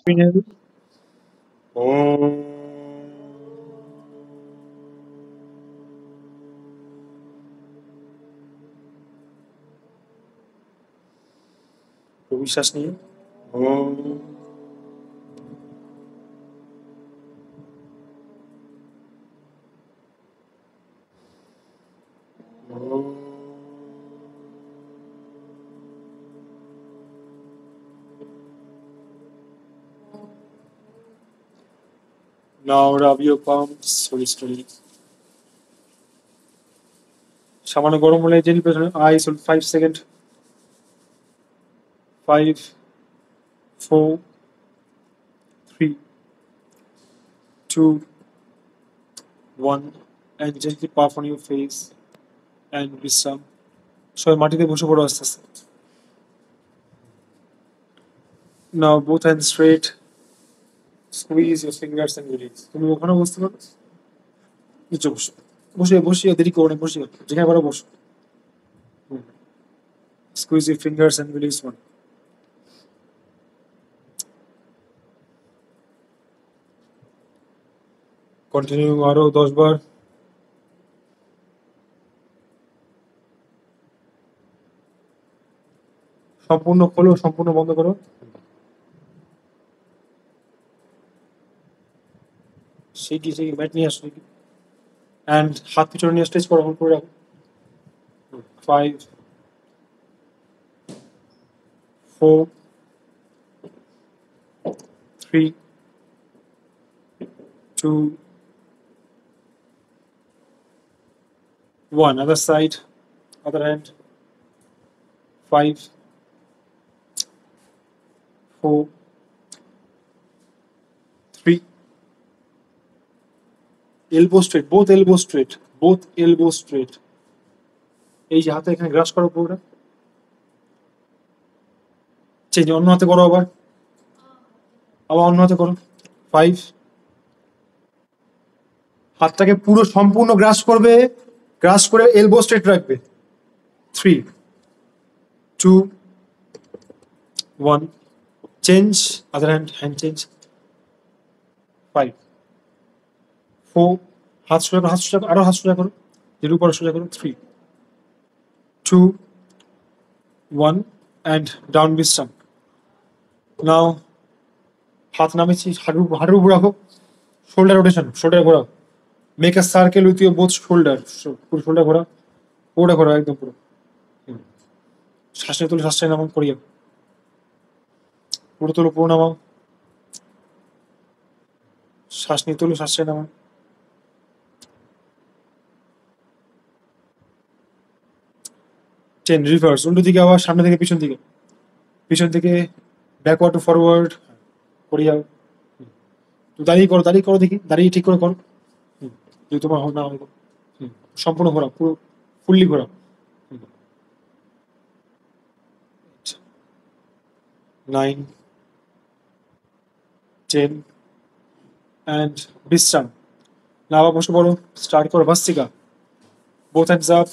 Inhale. Om. বিশ্বাস নিয়ে ওম। ওম। Now rub your palms slowly. সামান্য গরম হলে জেল পেছনে আইস 5 second 5 4 3 2 1 and gently puff on your face and বিশ্রাম সবাই মাটিতে বসে পড়ো আস্তে আস্তে Now both hands straight. Squeeze your fingers and release. তুমি ওখানে বসতে পারো নিচে বসো বসিয়ে দেরি করো না বসিয়ে যেখানে পারো বসো Squeeze your fingers and release one. Continue আরো 10 বার সম্পূর্ণ খোলো সম্পূর্ণ বন্ধ করো সেই ম্যাট নিয়ে আসো অ্যান্ড হাত পিছনে নিয়ে স্ট্রেচ করো হোল্ড করে রাখো 5 4 3 2 1 other side other hand 5 4 3 elbow straight both elbow straight এই যে হাতে এখানে গ্রাস করো পুরোটা চেঞ্জ অন্য হাতে করো আবার অন্য হাতে করো 5 হাতটাকে পুরো সম্পূর্ণ গ্রাস করে এলবো স্ট্রেট রাখবে 3 2 1 চেঞ্জ আদার হ্যান্ড চেঞ্জ 5 4 হাত সোজা আরো হাত সোজা করো যের উপর সোজা করো 3 2 1 and down বিশ্রাম নাও হাত নামেছি হাঁটুর উপর রাখো শোল্ডার রোটেশন শোল্ডার ঘোরাও make a circle with your both shoulder পুরো শোল্ডার ঘোরা পুরোটা ঘোরা একদম পুরো শ্বাস নিয়ে তুলে শ্বাস নামাও করিয়া পুরো তোলো পুরো নামাও শ্বাস নিয়ে তুলো শ্বাস নামাও চেন রিভার্স উল্টো দিকে আবার সামনে থেকে পিছন থেকে ব্যাকওয়ার্ড টু ফরওয়ার্ড করে যাও তো দাঁড়িয়ে করো দেখি দাঁড়িয়ে ঠিক করে করো যদি তোমার না হয় সম্পূর্ণ ঘোরা পুরো ফুললি ঘোরা 9 10 and বিশ্রাম না আবার বসে পড়ো স্টার্ট করো Bhastrika both hands up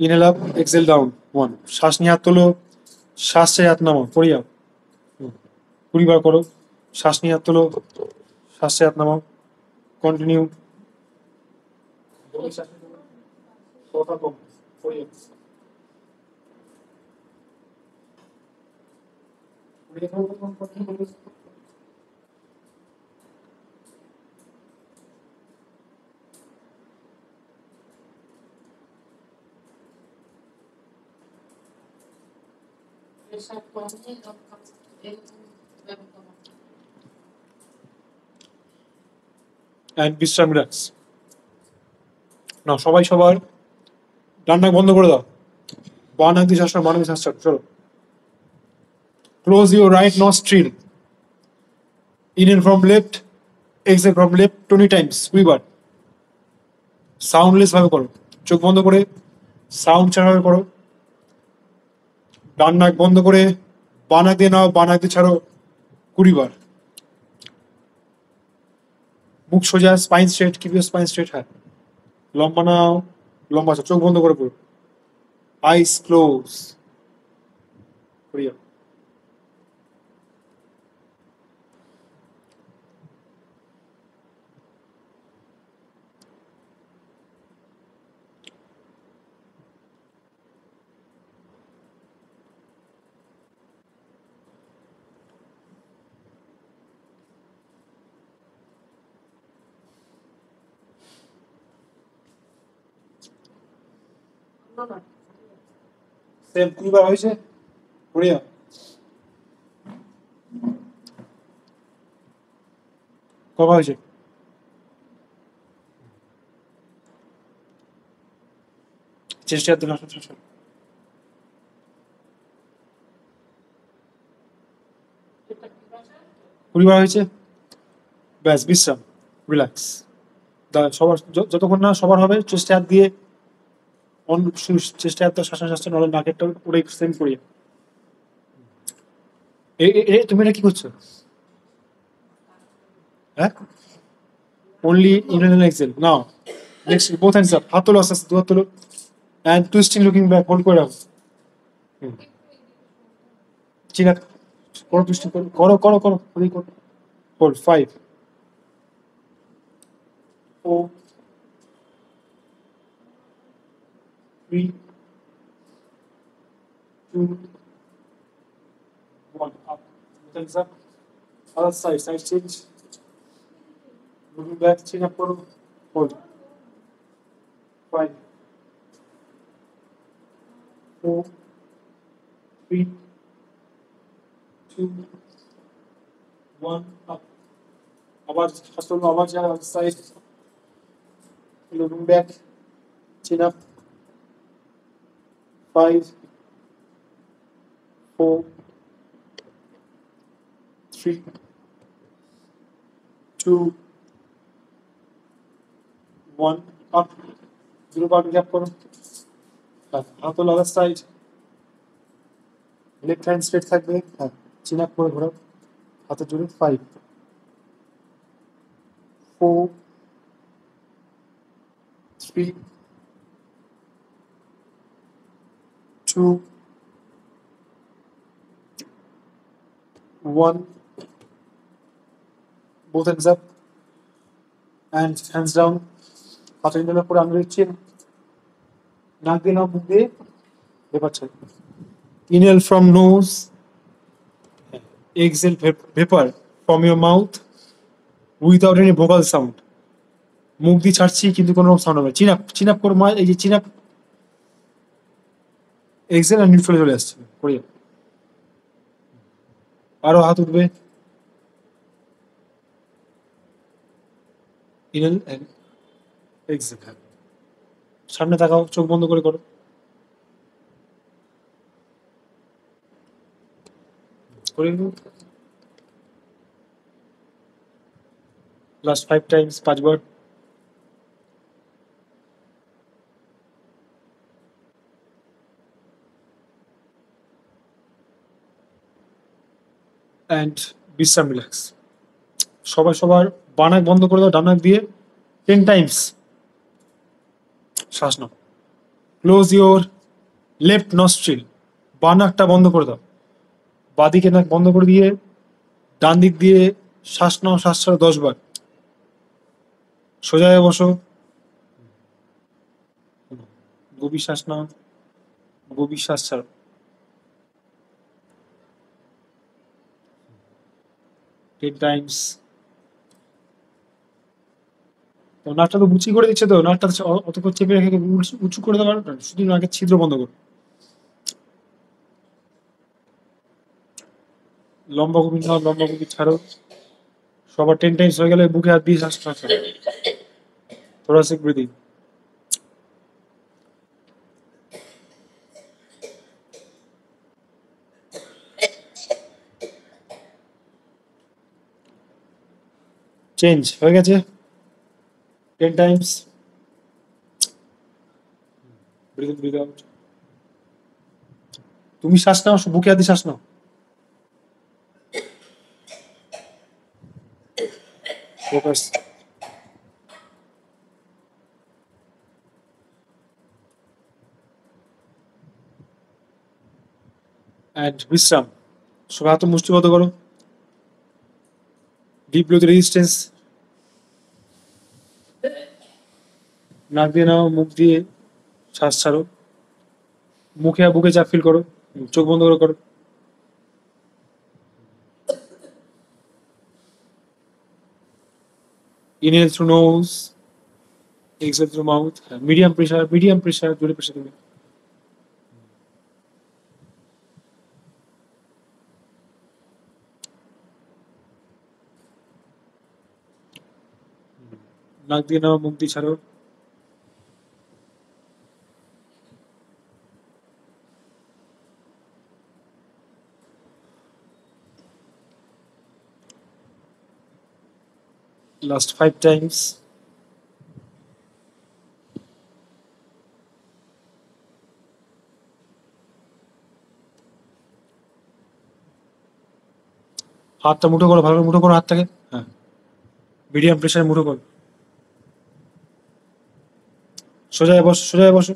inhale up exhale down 1 শ্বাস নিয়ে হাত তোলো শ্বাস ছেড়ে হাত নামাও পড়ে যাও 20 বার করো শ্বাস নিয়ে হাত তোলো শ্বাস ছেড়ে হাত নামাও কন্টিনিউ অ্যান্ড বিশ্রাম রিল্যাক্স না সবাই সবার ডান নাক বন্ধ করে দাও বাঁ নাক দিয়ে শ্বাস নাও বাঁ নাক দিয়ে শ্বাস ছাড়ো চলো close your right nostril inhale from left exhale from left 20 Times 20 bar soundless ভাবে করো চোখ বন্ধ করে সাউন্ড ছাড়া ভাবে করো ডান নাক বন্ধ করে বাঁ নাক দিয়ে নাও বাঁ নাক দিয়ে ছাড়ো 20 বার মুখ সোজা spine straight keep your spine straight হ্যাঁ লম্বা নাও লম্বা চোখ বন্ধ করে পুরো আইস ক্লোজ করিয়া সেম 20 বার হয়েছে বঢ়িয়া কবার হয়েছে চেষ্টা করতে না 20 বার হয়েছে ব্যাস বিশ্রাম রিল্যাক্স সবার যতক্ষণ না সবার হবে চেষ্টা হাত দিয়ে চেষ্টা হাত শ্বাস শ্বাস নলে নাকেরটা পুরো সেম করিয়ে তুমি এটা কি করছো হ্যাঁ only inhale and exhale now next both hands up হাত তোলো আস্তে আস্তে দু হাত তোলো and twisting looking back hold করে রাখো চিনা করো twisting করো করো করো করো করো hold 5 4 3 2 1 up hands up other side change looking back chin up করো hold 5 4 3 2 1 up আবার হাত আবার যা side looking back chin up 5 4 3 2 1 up zero bar gap করো হাত আলাদা সাইড লেফট হ্যান্ড স্ট্রেট থাকবে হ্যাঁ চিন আপ করে ঘোরাও হাতের জোরে 5 4 3 2 1 both hands up and hands down হাতের ইন্ডালের পরে আঙুলের চিন নাক দিয়ে নাও মুখ দিয়ে এবার ছেড়ে inhale from nose exhale vapor from your mouth without any vocal sound মুখ দিয়ে ছাড়ছি কিন্তু কোনো সাউন্ড হবে চিন আপ করো মা এই যে চিন আপ এক্সেল আর নিউট্রালে চলে আসছে করিয়ে আরো হাত উঠবে ইনহেল এন্ড এক্সেল সামনে তাকাও চোখ বন্ধ করে করো করে লাস্ট 5 টাইমস 5 বার অ্যান্ড বিশ্রাম রিল্যাক্স সবাই সবার বানাক বন্ধ করে দাও ডান নাক দিয়ে 10 টাইমস শ্বাস নাও ক্লোজ ইওর লেফট নস্ট্রিল বানাকটা বন্ধ করে দাও বাদিকে নাক বন্ধ করে দিয়ে ডান দিক দিয়ে শ্বাস নাও শ্বাস ছাড়ো 10 বার সোজা হয়ে বসো গভীর শ্বাস নাও গভীর শ্বাস ছাড়ো 10 টাইমস তো নাকটা তো উঁচু করে দিচ্ছে তো নাকটা অত করে চেপে রেখে উঁচু করে দেওয়ার শুধু নাকের ছিদ্র বন্ধ করো লম্বা গভীর নাও লম্বা গভীর ছাড়ো সবার 10 টাইমস হয়ে গেলে বুকে হাত দিয়ে শ্বাস ছাড়ো thoracic breathing চেঞ্জ হয়ে গেছে 10 times breathe in breathe out তুমি শ্বাস নাও বুকে হাত দিয়ে শ্বাস নাও ফোকাস অ্যান্ড বিশ্রাম সবাই হাত মুষ্টিবদ্ধ করো ডিপ ব্রিথ রেজিস্ট্যান্স নাক দিয়ে নাও মুখ দিয়ে শ্বাস ছাড়ো মুখে আর বুকে চাপ ফিল করো চোখ বন্ধ করে করো inhale through nose exhale through mouth medium pressure জোরে প্রেশার দেবে নাক দিয়ে নাও, মুখ দিয়ে ছাড়ো। Last 5 times. হাতটা মুঠো করো, ভালো করে মুঠো করো হাতটাকে। হ্যাঁ, মিডিয়াম প্রেশারে মুঠো করো। সোজা হয়ে বসো, সোজা হয়ে বসো।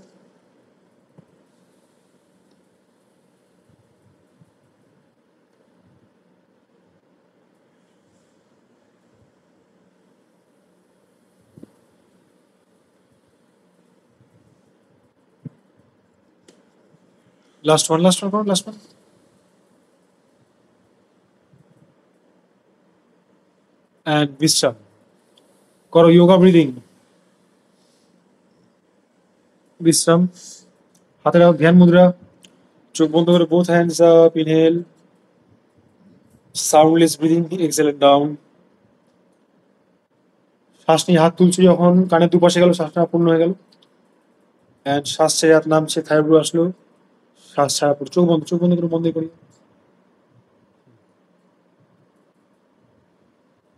লাস্ট ওয়ান, লাস্ট ওয়ান করো, লাস্ট ওয়ান। অ্যান্ড বিশ্রাম করো, যোগা ব্রিদিং। বিশ্রাম, হাতে রাখো ধ্যান মুদ্রা, চোখ বন্ধ করে both hands up, inhale, soundless breathing, Excel down. শ্বাস নিয়ে হাত তুলছি যখন কানের দুপাশে গেল, শ্বাস নেওয়া পূর্ণ হয়ে গেল। অ্যান্ড শ্বাস ছেড়ে হাত নামছে, থাইরয়েড আসলো, শ্বাস ছাড়া পড়ে। চোখ বন্ধ, চোখ বন্ধ করে বন্ধ করি।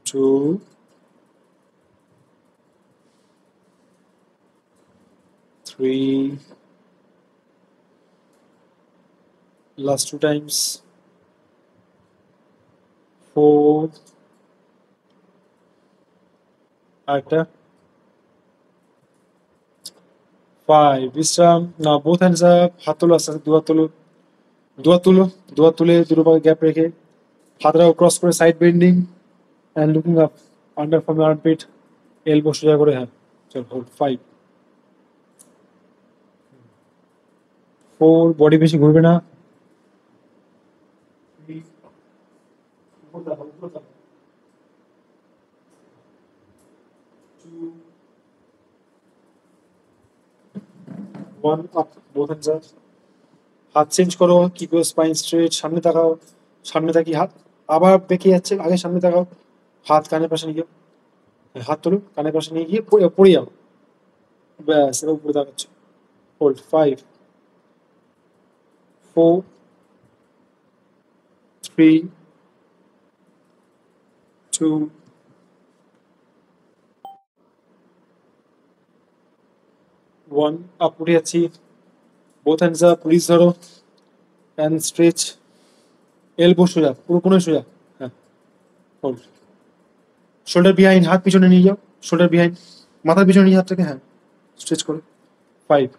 2, 3, last 2 times, 4, আরেকটা, 5, বিশ্রাম। না, বোথ হ্যান্ডস আপ, হাত তোলো আস্তে আস্তে, দুহাত তোলো, দুহাত তুলো, দুহাত তুলে দুটো পায়ে গ্যাপ রেখে হাতটাও ক্রস করে side bending and looking up, under from armpit, elbow সোজা করে। হ্যাঁ, চল হোল্ড। 5, 4, বডি বেশি ঘুরবে না। 3, 2, 1, আপ, বোথ হ্যান্ডস আপ। হাত চেঞ্জ করো, কিপ ইউর স্পাইন স্ট্রেট, সামনে তাকাও, সামনে তাকি হাত আবার বেঁকে যাচ্ছে, আগে সামনে তাকাও, হাত কানের পাশে নিয়ে যাও। হ্যাঁ, হাত তোলো, কানের পাশে নিয়ে গিয়ে পড়ে যাও। ব্যাস, এবার উপরে তাকাচ্ছ। হোল্ড। 5, 4, 3, 2, 1, আপ, উঠে যাচ্ছি। বোথ হ্যান্ডস আপ, রিচ ধরো অ্যান্ড স্ট্রেচ, এলবো সোজা, পুরো কোণে সোজা। হ্যাঁ, হোল্ড। শোল্ডার বিহাইন্ড, হাত পিছনে নিয়ে যাও, শোল্ডার বিহাইন্ড, মাথার পিছনে নিয়ে হাতটাকে। হ্যাঁ, স্ট্রেচ করো। 5,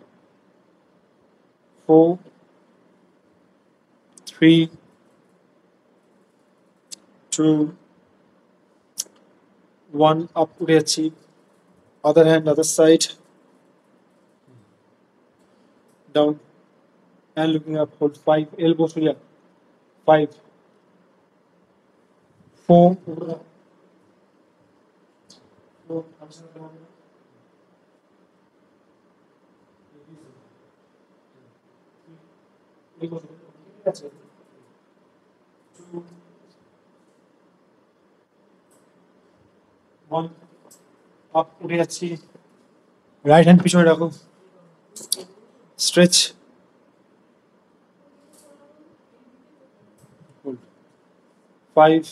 4, 3, 2, 1, আপ, উঠে যাচ্ছি। Other hand, other side, down and looking up, hold. 5, elbow সোজা। 5, 4, 1, আপ, উঠে যাচ্ছি। রাইট হ্যান্ড পিছনে রাখো, স্ট্রেচ, 5,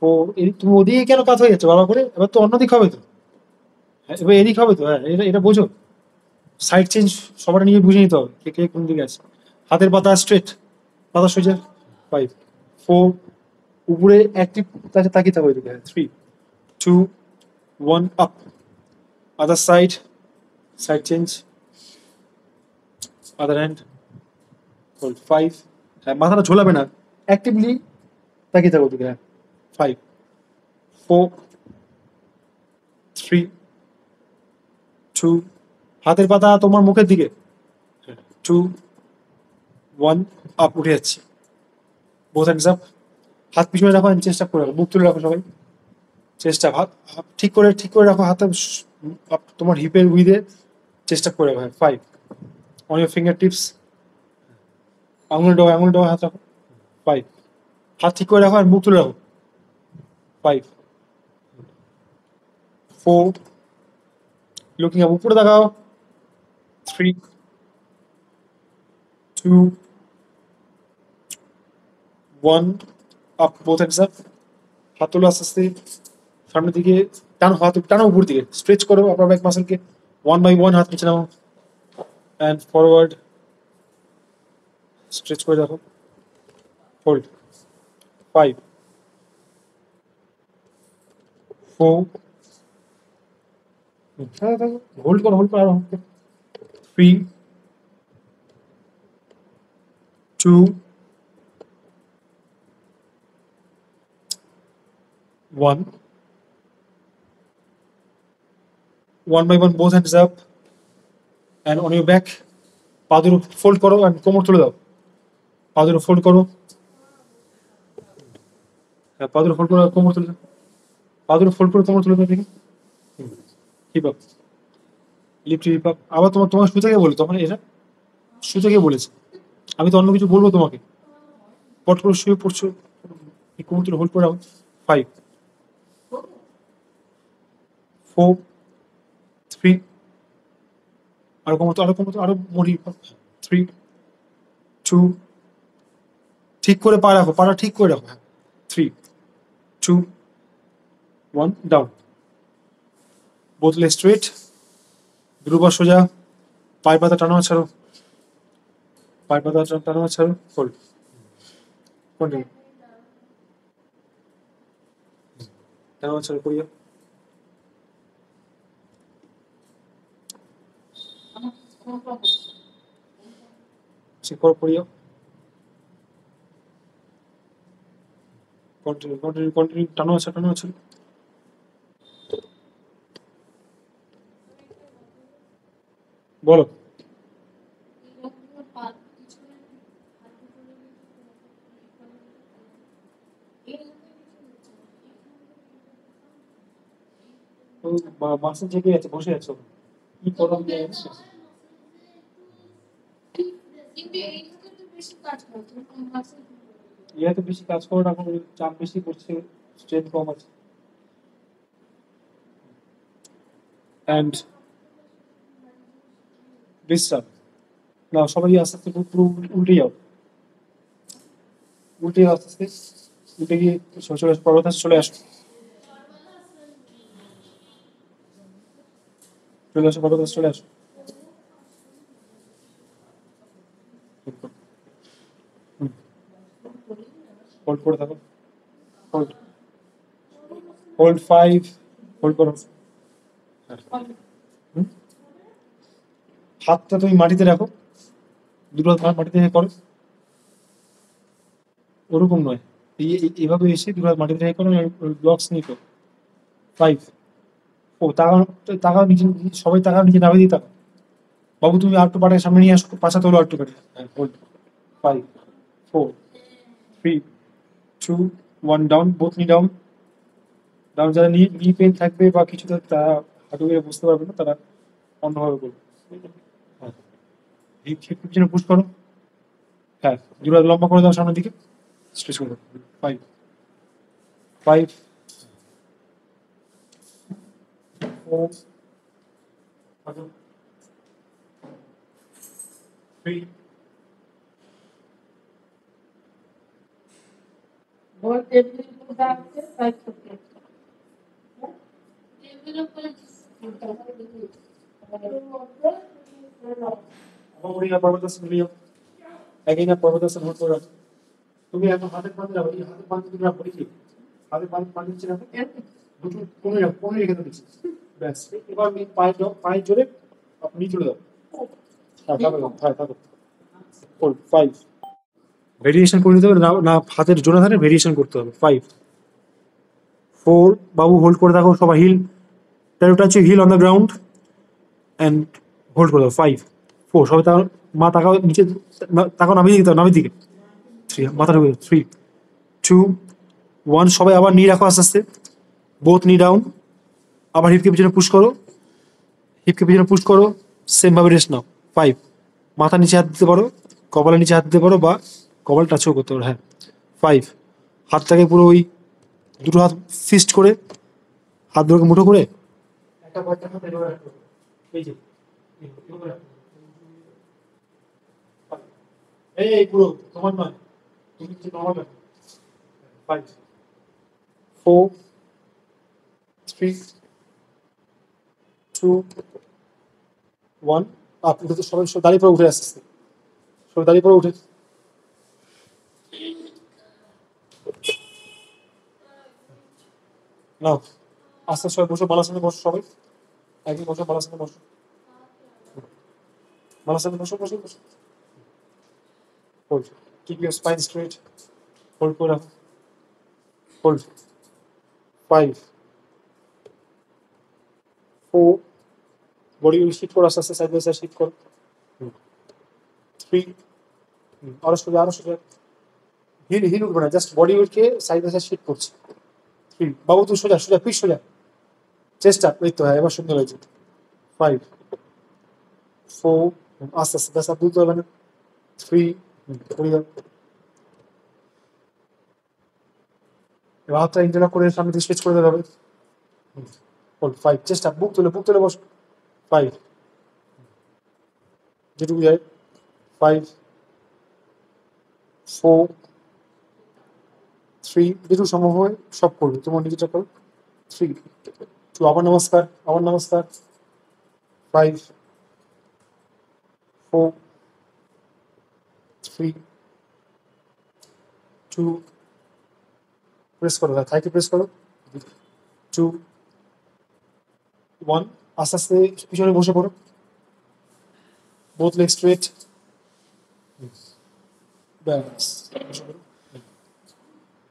4, এদিক তুমি ওদিকে কেন কাত হয়ে যাচ্ছে বাবা করে? এবার তো অন্যদিক হবে তো। হ্যাঁ, এবার এদিক হবে তো। হ্যাঁ, এটা এটা বোঝো, সাইড চেঞ্জ সবার নিয়ে বুঝে নিতে হবে কে কে কোন দিকে আছে। হাতের পাতা স্ট্রেট, পাতা সোজা। 5, 4, উপরে অ্যাক্টিভ তাকিয়ে থাকো এদিকে। 3, 2, 1, up, other side, side change, other hand, hold. 5, হ্যাঁ, মাথাটা ঝোলাবে না, অ্যাক্টিভলি তাকিয়ে থাকো ওদিকে। হ্যাঁ, 5, 4, 3, 2, হাতের পাতা তোমার মুখের দিকে। 2, 1, আপ, উঠে যাচ্ছি। বোথ হ্যান্ডস আপ, হাত পিছনে রাখো, চেষ্টা করে রাখো, মুখ তুলে রাখো সবাই। চেষ্টা, হাত হাত ঠিক করে রাখো, হাতে তোমার হিপের উইদে চেষ্টা করে রাখো। 5, অন ইউর ফিঙ্গার টিপস, আঙুল ডোয়া হাত রাখো। 5, হাত ঠিক করে রাখো আর মুখ তুলে রাখো। 5, 4, looking up, উপরে তাকাও, 3, 2, 1, up, both hands up, হাত তোলো আস্তে আস্তে সামনের দিকে, টানো হাত, টানো উপর দিকে, স্ট্রেচ করো আপার ব্যাক মাসলকে, 1 by 1 হাত নিচে নাও, and forward, স্ট্রেচ করে রাখো, hold, 5, 4, হোল্ড করো আরো, 3, 2, 1, 1 by 1, both hands up, and on your back, পা দুটো ফোল্ড করো and কোমর তুলে দাও, পা দুটো ফোল্ড করো, হ্যাঁ পা দুটো ফোল্ড করো, কোমর তুলে দাও, পা দুটো ফোল্ড করে কোমর তুলে দাও, দেখি, heap up, lift heap up, আবার তোমার সুতাকে বলে, তখন এটা সুতাকে বলেছে, আমি তো অন্য কিছু বলবো তোমাকে, পট করে শুয়ে পড়ছো, কোমর তুলে হোল্ড করে রাখো, 5, 4, 3, আরো কোমর তো আরো মোড়ি, 3, 2, ঠিক করে পা রাখো, পাটা ঠিক করে রাখো, 3, 2, 1, ডাউন, বোথ লেগ স্ট্রেট, দুটো পা সোজা, পায়ের পাতা টানো ছাড়ো, পায়ের পাতা টানো ছাড়ো, হোল্ড, কন্টিনিউ, টানো ছাড়ো, করিও, চেক করো, করিও, কন্টিনিউ, টানো আছে, বলো, মাসে জেগে আছে, বসে আছো, কি করো, ইয়াতে বেশি কাজ করো না, এখন চাপ বেশি করছে, স্ট্রেংথ কম আছে, অ্যান্ড বিশ্রাম, না সবাই আস্তে আস্তে পুরো উল্টে যাও, আস্তে আস্তে উল্টে গিয়ে চলে আসো, পর্বতাসনে চলে আসো, পর্বতাসনে চলে আসো, হোল্ড করে থাকো, হোল্ড 5, হোল্ড করো, হাতটা তুমি মাটিতে রাখো, দুটো হাত মাটিতে করো, ওরকম নয়, এইভাবে এসে দুটো হাত মাটিতে রেখে করো, ব্লকস নিয়ে করো, 5, 4, তাকাও নিচে, সবাই তাকাও নিচে, নামে দিয়ে তাকাও, বাবু তুমি আরেকটু পাটাকে সামনে নিয়ে আসো, পাছা তোলো আরেকটু পাটে, হ্যাঁ হোল্ড, 5, 4, 3, 2, 1, ডাউন, বোথ নি ডাউন, যারা নি পেন থাকবে বা কিছু তারা হাঁটু গিয়ে বুঝতে পারবে না, তারা অন্যভাবে করবে, হিপ পিছনে পুশ করো, হ্যাঁ দুটো হাত লম্বা করে দাও সামনের দিকে, স্ট্রেচ করো, 5, 5, 4, 3, পর্বতাসন হোল্ড করে রাখো, তুমি এখন হাতের পাশে রাখো, এই হাতের পাশে তুমি রাখো, দেখি হাতের পাশে নিচে রাখো, দুটো কোণে রেখে দিচ্ছি, ব্যাস, এবার পায়ের জোরে আপনি চলে দাও, থাকো, 5, ভেরিয়েশন করে দিতে হবে না, হাতের জোড়া ধারে ভেরিয়েশন করতে হবে, 5, 4, বাবু হোল্ড করে থাকো, সবাই heel, touch heel on the ground and hold করে দাও, 5, 4, সবাই মা তাকাও নিচে, তাকাও নামিয়ে দিকে, 3, মাথা ঢুকে, 3, 2, 1, সবাই আবার নি রাখো আস্তে আস্তে, বোথ নি ডাউন, আবার হিপকে পিছনে পুশ করো, সেম ভাবে রেস্ট নাও, 5, মাথা নিচে হাত দিতে পারো, কপালের নিচে হাত দিতে পারো বা কপাল টাচও করতে পারো, হ্যাঁ, 5, হাতটাকে পুরো ওই দুটো হাত ফিস্ট করে, হাত দুটোকে মুঠো করে একটা পয়সা হাতে এভাবে রাখতে হবে। এই যে এভাবে রাখতে হবে। এই পুরো তোমার নয়, তুমি যে নর্মাল রাখো। 5 4 3 2 1 আপ। উঠে তো সবাই দাঁড়িয়ে পড়ে উঠে আসছে, সবাই দাঁড়িয়ে পড়ে উঠে নাও। আস্তে সবাই বসো, বালাসানে বসো, সবাই একই বসো, বালাসানে বসো, বালাসানে বসো, বসো বসো। Hold, keep your spine straight, hold করে রাখো, হোল্ড। 5 4 বডি শিফট করো, আস্তে আস্তে সাইড বাই সাইড শিফট করো। 3 আরো সোজা, আরো সোজা। হিল হিল উঠবে না, জাস্ট বডি উঠকে সাইড বাই সাইড শিফট করছে। 3 বাবু তুই সোজা সোজা, পিঠ সোজা, চেস্ট আপ, এই তো, হ্যাঁ এবার সুন্দর হয়েছে। 5 4 আস্তে আস্তে, ব্যাস আর তুলতে হবে না। 3 করে যাও। এবার হাতটা ইন্টারলক করে সামনে দিয়ে স্ট্রেচ করে দিতে হবে। 5 চেষ্টা, বুক তুলে, বুক তুলে বস। 5 যেটুকু যায়। 5 4 3 যেটুকু সম্ভব হয় সব করবে, তোমার নিজেটা করো। 3 2 আবার নমস্কার, আবার নমস্কার। 5 4 3 2 প্রেস করো, থাইকে প্রেস করো। 2 1 আস্তে আস্তে পিছনে বসে পড়ো, বোথ লেগ স্ট্রেট। ব্যাস,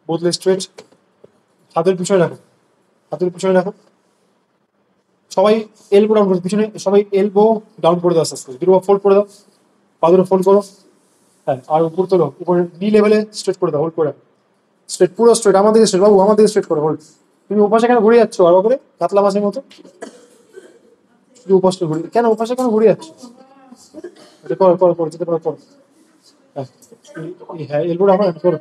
বোথ লেগ স্ট্রেট। হাতের পিছনে রাখো, হাতের পিছনে রাখো। সবাই এলবো ডাউন করে পিছনে, সবাই এলবো ডাউন করে দাও আস্তে আস্তে। দুটো ফোল্ড করে দাও, পা দুটো ফোল্ড করো। হ্যাঁ, আর উপর তোলো, উপরে নি লেভেলে স্ট্রেট করে দাও, হোল্ড করে। স্ট্রেট, পুরো স্ট্রেট, আমার দিকে স্ট্রেট বাবু, আমার দিকে স্ট্রেট করো, হোল্ড। তুমি ওপাশে কেন ঘুরে যাচ্ছ আর করে কাতলা মাছের মতো? শুধু ওপাশে ঘুরে কেন, ওপাশে কেন ঘুরে যাচ্ছ? এটা করো করো করো, যেতে পারো করো। হ্যাঁ হ্যাঁ, এলবো ডাউন করো।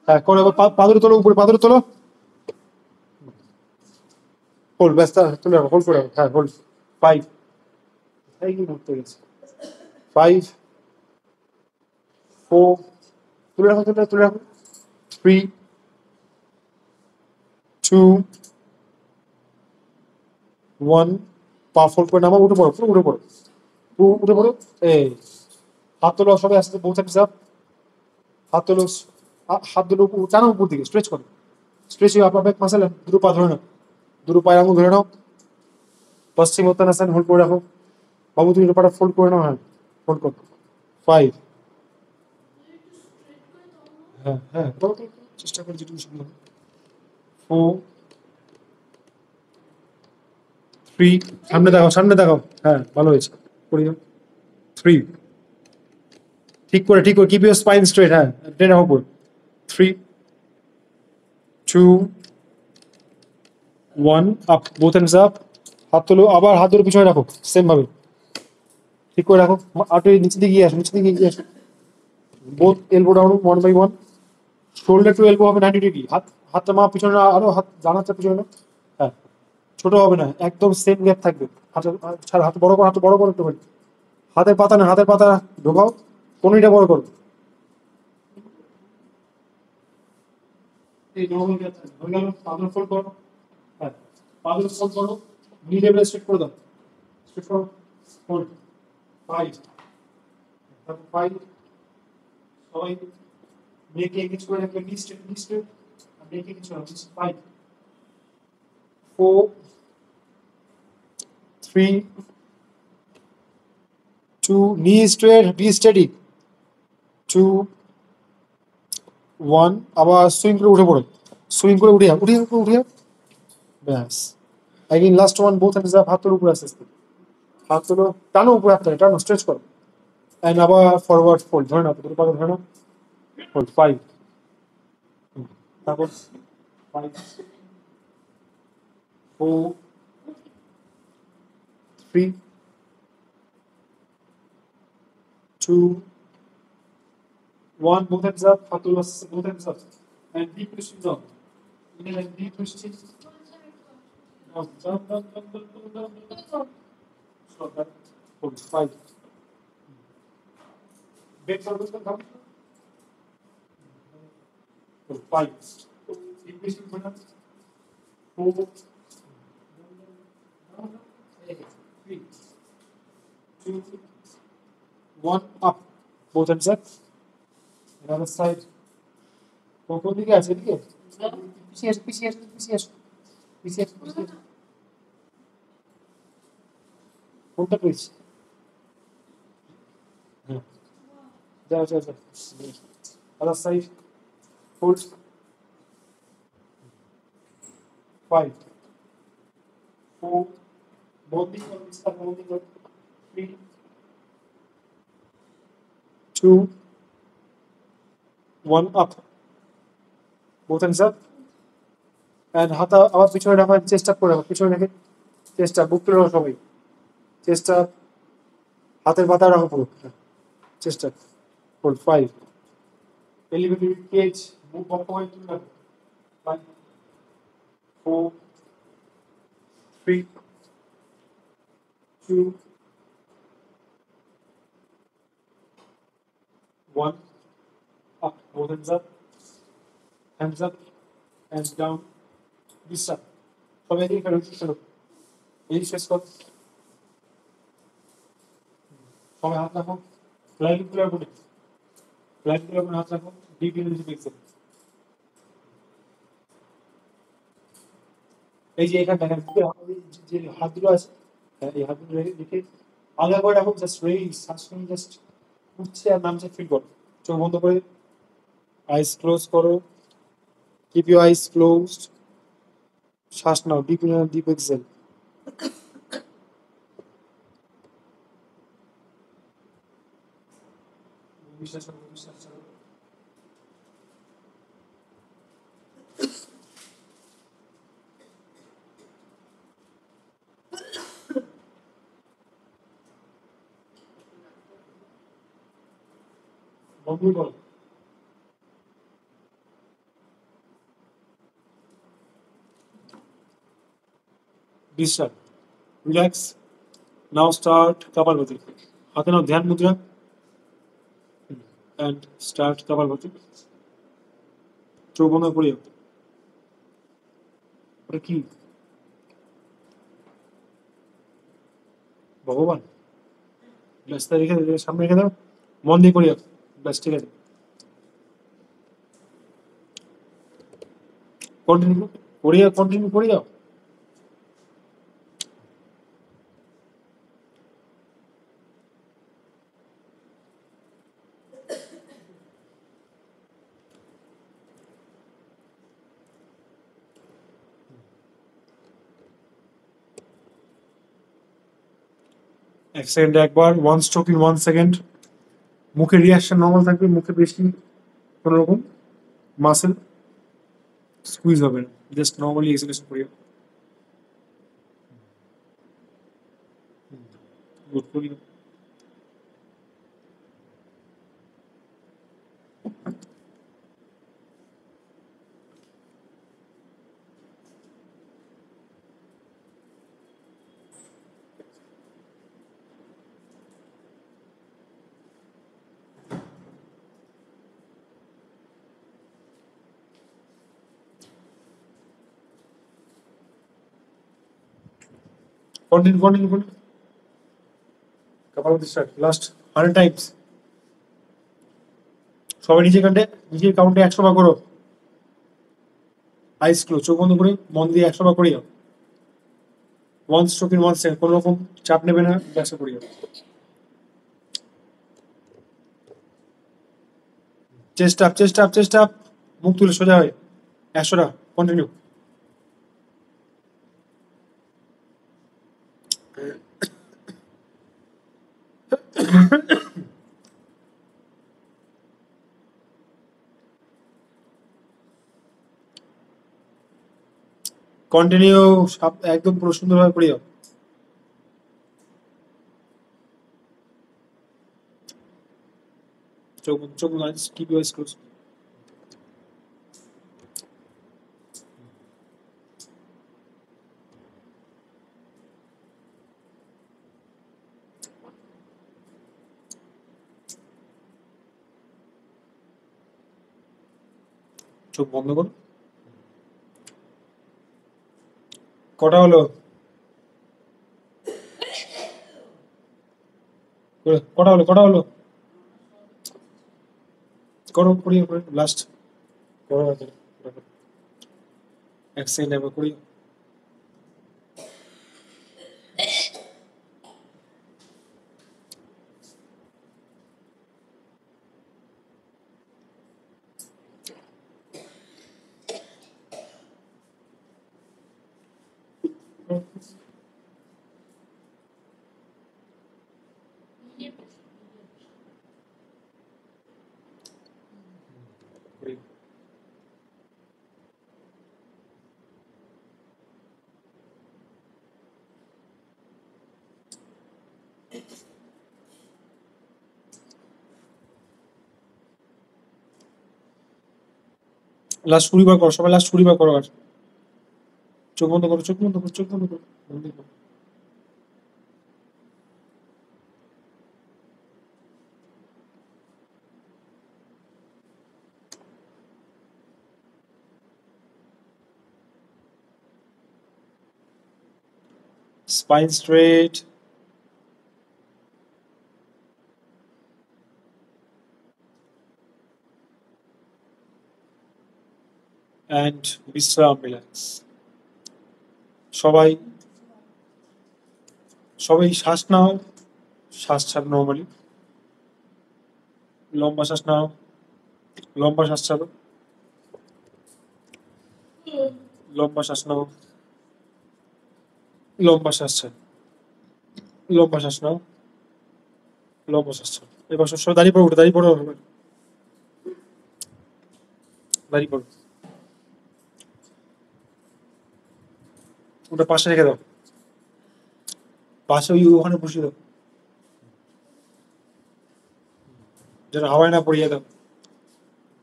হ্যাঁ করো, এবার পা দুটো তোলো, উপরে পা দুটো তোলো, হোল্ড, ব্যাস তুলে রাখো, হোল্ড করে রাখো। হ্যাঁ হোল্ড। 5 এই কি ঘুরতে গেছে। 5 4 তুলে রাখো, তুলে তুলে রাখো। 3 2 1 পা ফোল্ড করে নামা, উঠে পড়ো, পুরো উঠে পড়ো, পুরো উঠে পড়ো। এই হাত তোলো সবাই আসতে, বলতে হাত তোলো, হাত দুটো টানো উপর দিকে, স্ট্রেচ করো, স্ট্রেচ আপনার ব্যাক মাসেল। দুটো পা ধরে নাও, দুটো পায়ের আঙুল ধরে নাও, পশ্চিমোত্তানাসন হোল্ড করে রাখো। বাবু তুমি পাটা ফোল্ড করে নাও, হ্যাঁ ফোল্ড করো। 5 হ্যাঁ হ্যাঁ করো, করো, করো, চেষ্টা করে যেটুকু সম্ভব। 4 3 সামনে দেখাও, সামনে দেখাও, হ্যাঁ ভালো হয়েছে, করে যাও। 3 ঠিক করে, ঠিক করে, কিপ ইউর স্পাইন স্ট্রেট, হ্যাঁ টেনে রাখো উপর। 3 2 1 আপ, বোথ হ্যান্ডস আপ। হাত তোলো, আবার হাত ধরে পিছনে রাখো, সেম ভাবে ঠিক করে রাখো। আর নিচে দিকে গিয়ে আসো, নিচে দিকে গিয়ে আসো। Both elbow down 1 by 1। Shoulder to elbow হবে 90 ডিগ্রি। হাত, হাতটা মা পিছনে নাও, আরো হাত, ডান হাতটা পিছনে নাও। হ্যাঁ, ছোট হবে না, একদম সেম গ্যাপ থাকবে। হাতের ছাড়, হাত বড় করো, হাত বড় করো একটু। হাতের পাতা না, হাতের পাতা ঢোকাও, কোনটা বড় করো। এই নরমাল গ্যাপ থাকবে, হয়ে গেল। পাগুলো ফোল্ড করো, হ্যাঁ পাগুলো ফোল্ড করো, নি লেভেলে স্ট্রেট করে দাও, স্ট্রেট করো, ফোল্ড। 5 5 সবাই নেকে এগেজ করে রাখবে, নি স্ট্রেট, নি স্ট্রেট, আর নেকে এগেজ করে রাখবে। 5 4 3 2 নি স্ট্রেট, বি স্টেডি। 2 1 আবার সুইং করে উঠে পড়ো, সুইং করে উঠে যাও, উঠে যাও, উঠে যাও। ব্যাস, again last one, both hands up, হাত তোলো উপরে আস্তে আস্তে, হাত তোলো, টানো উপরে, হাত টানো, স্ট্রেচ করো। এন্ড আবার ফরওয়ার্ড ফোল্ড, ধরে নাও, দুটো পাকে ধরে নাও, ফোল্ড। 5 তারপর 5 4 3 2 1 both hands up, হাত তোলো আস্তে আস্তে, both hands up, and deep twisting down, inhale and deep twisting, Hold 5. Big circles can come. Hold 5. Increasing button. 4. 3. 2. 1. Up. Both hands up. Another side. কোন দিকে আছে এদিকে পিছিয়ে আসো পিছিয়ে আসো পিছিয়ে আসো পিছিয়ে আসো পিছিয়ে আসো কোনটা পেয়েছি হ্যাঁ যাও যাও যাও other side hold 5 4 bonding or mixer bonding or 3 2 1 up both hands up and হাতা আবার পিছনে রাখার চেষ্টা করে পিছনে রেখে চেষ্টা বুক তুলে রাখো সবাই চেষ্টা হাতের পাতা রাখো পুরো চেষ্টা hold 5 elevated cage move upward to the 5 4 3 2 1 up both hands up and down this side সবাই এদিকে ফেরো ফেরো এই শেষ কর সবাই হাত রাখো ফ্লাইট গুলোর উপরে হাত রাখো ডিপ ইনার্জি পিক্সেল এই যে এখানে দেখেন যে হাতগুলো আছে এই হাতগুলো রেখে আলাদা করে রাখো জাস্ট রেইজ শ্বাসনি জাস্ট উঠছে আর নামছে ফিল করো চোখ বন্ধ করে আইস ক্লোজ করো কিপ ইউর আইস ক্লোজড শ্বাস নাও ডিপ ইনার ডিপ এক্সেল বিশ্বাস করো বিশ্বাস করো বন্ধ করো বিশ্বাস রিল্যাক্স নাও স্টার্ট কপালভাতি হাতে নাও ধ্যান মুদ্রা and start কপালভাতি চোখ বন্ধ করে ওটা কি ভগবান ব্যাসটা রেখে সামনে রেখে দাও মন দিয়ে করিও ব্যাস ঠিক আছে কন্টিনিউ করে যাও এক সেকেন্ডে একবার 1 স্ট্রোক ইন 1 সেকেন্ড মুখের রিয়াকশন নর্মাল থাকবে মুখে বেশি কোনো রকম মাসেল স্কুইজ হবে না জাস্ট নর্মালি এক্সিলেশন করিও গুড করিও কন্টিনিউ কপালভাতি স্টার্ট লাস্ট 100 টাইমস সবাই নিজের কাউন্টে 100 বার করো আইস ক্লোজ চোখ বন্ধ করে মন দিয়ে 100 বার করিও 1 স্ট্রোক ইন 1 সেকেন্ড কোনো রকম চাপ নেবে না ব্যবসা করিও চেস্ট আপ মুখ তুলে সোজা হয় 100টা কন্টিনিউ কন্টিনিউ একদম পুরো সুন্দরভাবে করিও চোখ কিপ ইউর আইস ক্লোজ চোখ বন্ধ করো। কটা হলো? কটা হলো? কটা হলো? করো, করিয়ে লাস্ট করো। এক সেকেন্ড একবার করি। লাস্ট 20 বার করো, সবাই লাস্ট 20 বার করো। আর চোখ বন্ধ করো, চোখ বন্ধ করো, চোখ বন্ধ করো, বন্ধ করো। Spine straight. And বিশ্রাম, relax. সবাই সবাই শ্বাস নাও, শ্বাস ছাড়ো নর্মালি। লম্বা শ্বাস নাও, লম্বা শ্বাস ছাড়ো, লম্বা শ্বাস নাও, লম্বা শ্বাস ছাড়ো, লম্বা শ্বাস নাও, লম্বা শ্বাস ছাড়ো। এবার সব দাঁড়িয়ে পড়ো, উঠে দাঁড়িয়ে পড়ো, দাঁড়িয়ে পড়ো। ওটা পাশে রেখে দাও, পাশে ওখানে বসিয়ে দাও, যেন হাওয়ায় না পড়িয়ে দাও।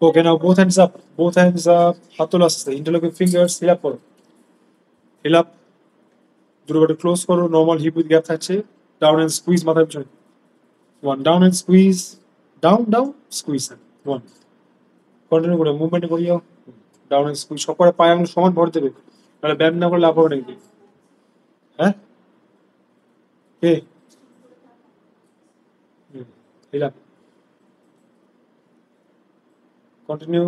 ওকে, নাও both hands up, both hands up, হাত তোলা আসছে, interlocking fingers, হিল আপ করো, হিল আপ, দুটো বাটু ক্লোজ করো, নর্মাল হিপ উইথ গ্যাপ থাকছে, ডাউন এন্ড স্কুইজ মাথার পিছনে, 1 down and squeeze, down down squeeze, 1 continue করে মুভমেন্ট করিও, ডাউন এন্ড স্কুইজ, সব করে পায়ে আঙুল সমান ভর দেবে, তাহলে ব্যায়াম না করলে লাভ হবে নাকি? হ্যাঁ, কে হিল আপ, কন্টিনিউ,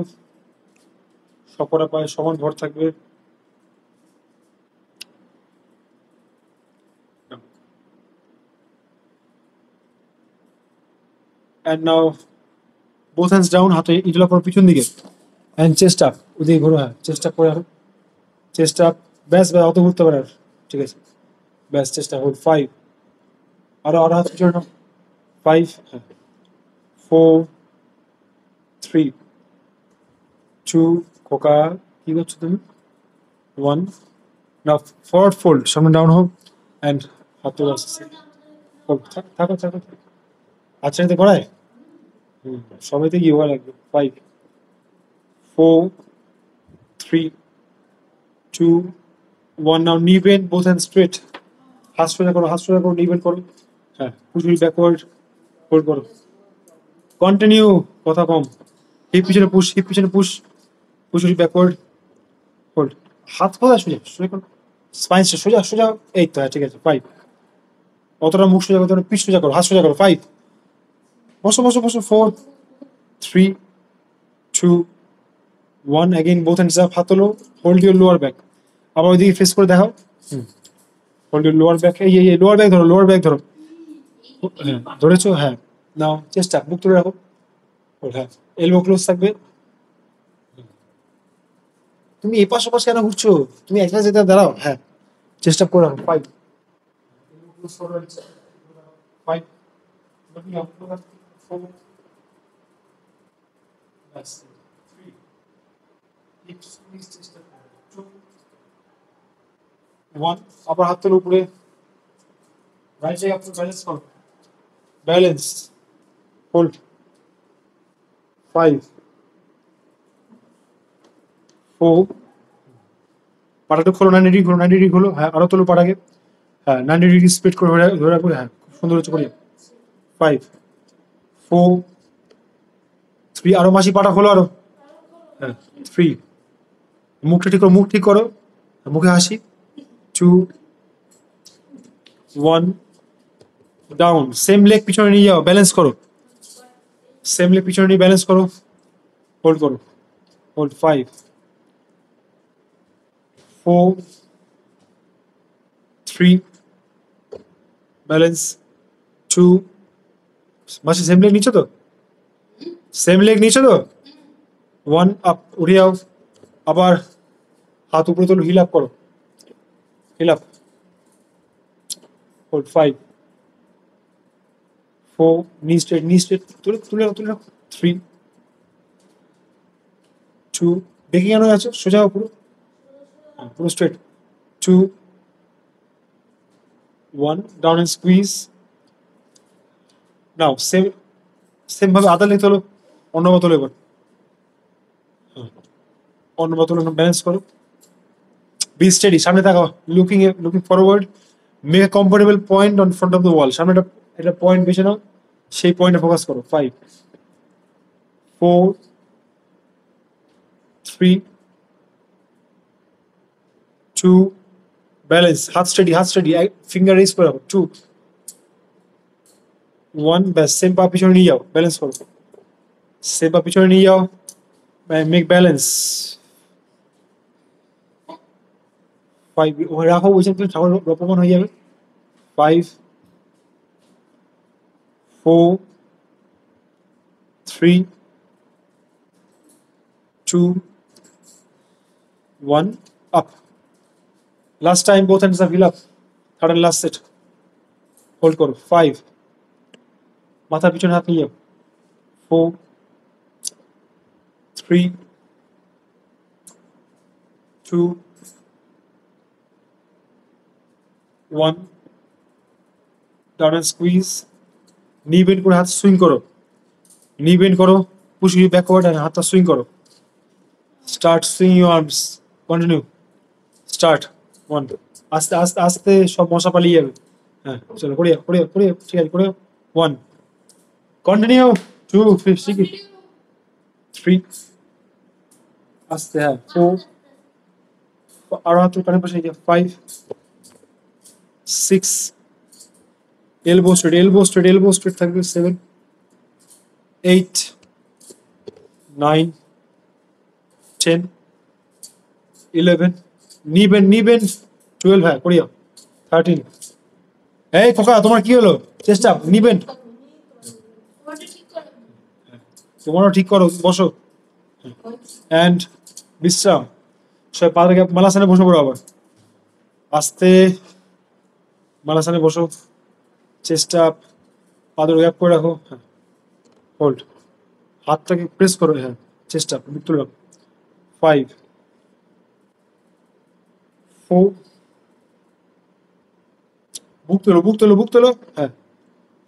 সব করা পায়ে সমান ভর থাকবে। And now both hands down, হাতে ইটলা করো পিছন দিকে, and chest up, ওদিকে ঘোরো, হ্যাঁ চেস্ট আপ করে আরো, চেস্ট আপ, ব্যাস ব্যাস, অত ঘুরতে পারে আর, ঠিক আছে, ব্যাস চেস্ট আপ, হোল্ড 5, আরো আরো হাত পিছনে নাও, 5, হ্যাঁ, 4, 3, 2, খোকা কি করছো তুমি, 1, নাও ফরওয়ার্ড ফোল্ড, সামনে ডাউন হোক, অ্যান্ড হাত তোলা আসছে, থাকো থাকো, আচ্ছা এতে করায়, সবাইতে কি হওয়া লাগবে, 5, 4, 3, 2, 1, নাও নি বেন্ড, বোথ হ্যান্ড স্ট্রেট, হাত সোজা করো, হাত সোজা করো, নি বেন্ড করো, হ্যাঁ, পুশ ব্যাকওয়ার্ড, হোল্ড করো, কন্টিনিউ, কথা কম, হিপ পিছনে পুশ, হিপ পিছনে পুশ, পুশ ব্যাকওয়ার্ড, হোল্ড, হাত কোথায় সোজা, সোজা করো, স্পাইন সোজা সোজা, এই তো, হ্যাঁ ঠিক আছে, 5, অতটা মুখ সোজা করতে হবে, পিঠ সোজা করো, হাত সোজা করো, 5, বসো বসো বসো, 4, 3, 2, 1, again both hands up, হাত তোলো, হোল্ড ইউর লোয়ার ব্যাক, আবার ওইদিকে ফেস করে দেখাও, হোল্ড ইউর লোয়ার ব্যাক, এই লোয়ার ব্যাক ধরো, লোয়ার ব্যাক ধরো, হ্যাঁ ধরেছো, হ্যাঁ, নাও চেষ্টা, মুখ তুলে রাখো, হ্যাঁ, এলবো ক্লোজ থাকবে, তুমি এপাশ ওপাশ কেন ঘুরছো, তুমি একটা যেতে দাঁড়াও, হ্যাঁ, চেষ্টা করে রাখো, 5, 5, 4, that's 3, hips squeeze, চেষ্টা করো, 2, 1, আবার হাত তোলো উপরে, রাইট জায়গা আপনি ব্যালেন্স করো, ব্যালেন্স, হোল্ড, 5, 4, পাটাটা খোলো, 90 ডিগ্রি খোলো, 90 ডিগ্রি খোলো, হ্যাঁ আরো তোলো পাটাকে, হ্যাঁ 90 ডিগ্রি স্প্লিট করে ধরে রাখো, হ্যাঁ খুব সুন্দর হচ্ছে করিয়ে, 5, 4, 3, আরো মাসি পাটা খোলো, আরো হ্যাঁ 3 মুখটা ঠিক করো, মুখ ঠিক করো, মুখে হাসি। 2 1 ডাউন, সেম লেগ পিছনে নিয়ে যাও, ব্যালেন্স করো, সেম লেগ পিছনে নিয়ে ব্যালেন্স করো, হোল্ড করো, হোল্ড 5 4 3 ব্যালেন্স 2 মাসে সেম লেগ নিচ্ছ তো, সেম লেগ নিচ্ছ তো, 1 আপ, উঠে যাও, আবার হাত উপরে তোলো, হিল আপ করো, হিল আপ, হোল্ড 5 4 নি স্ট্রেট তুলে তুলে রাখো, তুলে রাখো, 3 2 দেখে কেন আছো, সোজা হও পুরো, পুরো straight, 2 1 down and squeeze. Now same same ভাবে আদা লেগে তোলো, অন্য বোতল এবার, অন্য বোতল ব্যালেন্স করো, বি স্টেডি, সামনে তাকাও, looking forward, make a comfortable point on front of the wall, সামনে একটা পয়েন্ট বেছে নাও, সেই পয়েন্টে ফোকাস করো, 5 4 3 2 ব্যালেন্স, হাত স্টেডি, ফিঙ্গার রেজ করে রাখো, 2 1 ব্যাস, সেম পা পিছনে নিয়ে যাও, ব্যালেন্স করো, সেম পা পিছনে নিয়ে যাও, মেক ব্যালেন্স, 5 ওখানে রাখো, ওই সাইড ঠাকুর অপমান হয়ে যাবে, 5 4 3 2 1 up, last time both hands are wheel up, third and last set, hold করো, 5 মাথা পিছনে হাত নিয়ে যাও, 4 3 2 1 ডাউন এন্ড স্কুইজ, নি বেন্ড করে হাত সুইং করো, নি বেন্ড করো, পুশ ইউ ব্যাকওয়ার্ড, আর হাতটা সুইং করো, start swing your arms, continue, start 1 আস্তে আস্তে আস্তে সব মশা পালিয়ে যাবে, হ্যাঁ চলো করে যাও, করে যাও, করে যাও, ঠিক আছে করে যাও, 1 কন্টিনিউ, 2 শিখি, 3 আস্তে, হ্যাঁ 4 আরো হাত কানের পাশে নিয়ে যাও, 5 6 এলবো স্ট্রেট থাকবে, 7 8 9 10 11 নি বেন্ড 12, হ্যাঁ করে যাও, 13 এই খোকা তোমার কি হলো, চেষ্টা নি বেন্ড, তোমারও ঠিক করো, বসো, অ্যান্ড বিশ্রাম, সবাই পা রেখে মালাসানে বসে পড়ো, আবার আস্তে মালাসানে বসো, চেষ্টা পাদর গ্যাপ করে রাখো, হ্যাঁ হোল্ড, হাতটাকে প্রেস করো, হ্যাঁ চেষ্টা বুক তুলে রাখো, 5 4 বুক তোলো, হ্যাঁ